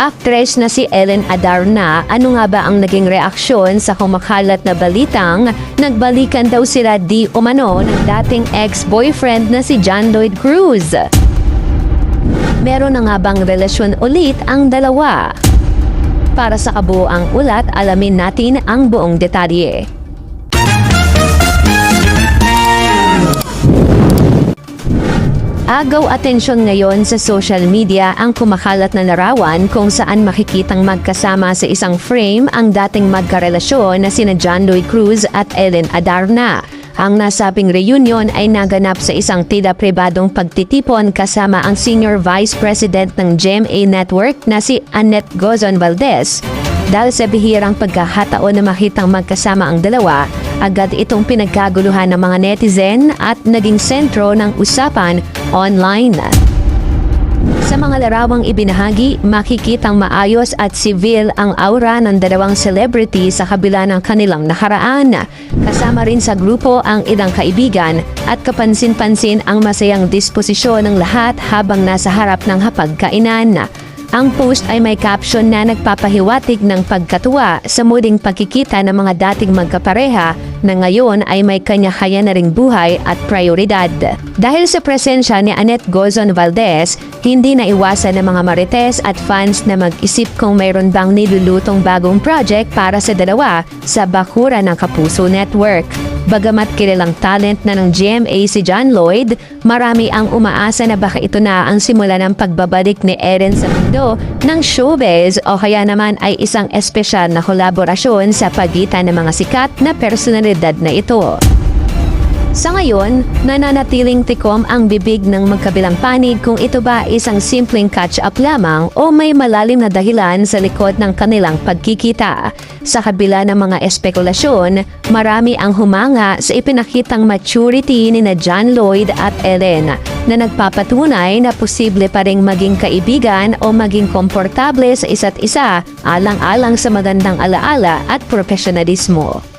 Actress na si Ellen Adarna, ano nga ba ang naging reaksyon sa kumakalat na balitang nagbalikan daw sila di umano ng dating ex-boyfriend na si John Lloyd Cruz? Meron na nga bang relasyon ulit ang dalawa? Para sa kabuoang ulat, alamin natin ang buong detalye. Agaw atensyon ngayon sa social media ang kumakalat na larawan kung saan makikitang magkasama sa isang frame ang dating magkarelasyon na sina John Lloyd Cruz at Ellen Adarna. Ang nasabing reunion ay naganap sa isang tila pribadong pagtitipon kasama ang Senior Vice President ng GMA Network na si Annette Gozon Valdez. Dahil sa bihirang pagkakataon na makitang magkasama ang dalawa, agad itong pinagkaguluhan ng mga netizen at naging sentro ng usapan online. Sa mga larawang ibinahagi, makikitang maayos at civil ang aura ng dalawang celebrity sa kabila ng kanilang nakaraan. Kasama rin sa grupo ang ilang kaibigan at kapansin-pansin ang masayang disposisyon ng lahat habang nasa harap ng hapagkainan. Ang post ay may caption na nagpapahiwatig ng pagkatuwa sa muling pagkikita ng mga dating magkapareha na ngayon ay may kanya-kanya na ring buhay at prioridad. Dahil sa presensya ni Annette Gozon Valdez, hindi na iwasan ng mga marites at fans na mag-isip kung mayroon bang nilulutong bagong project para sa dalawa sa bakuran ng Kapuso Network. Bagamat kilalang talent na ng GMA si John Lloyd, marami ang umaasa na baka ito na ang simula ng pagbabalik ni Ellen sa mundo ng showbiz o kaya naman ay isang espesyal na kolaborasyon sa pagitan ng mga sikat na personalidad na ito. Sa ngayon, nananatiling tikom ang bibig ng magkabilang panig kung ito ba isang simpleng catch-up lamang o may malalim na dahilan sa likod ng kanilang pagkikita. Sa kabila ng mga espekulasyon, marami ang humanga sa ipinakitang maturity ni na John Lloyd at Ellen na nagpapatunay na posible pa ring maging kaibigan o maging komportable sa isa't isa alang-alang sa magandang alaala at profesionalismo.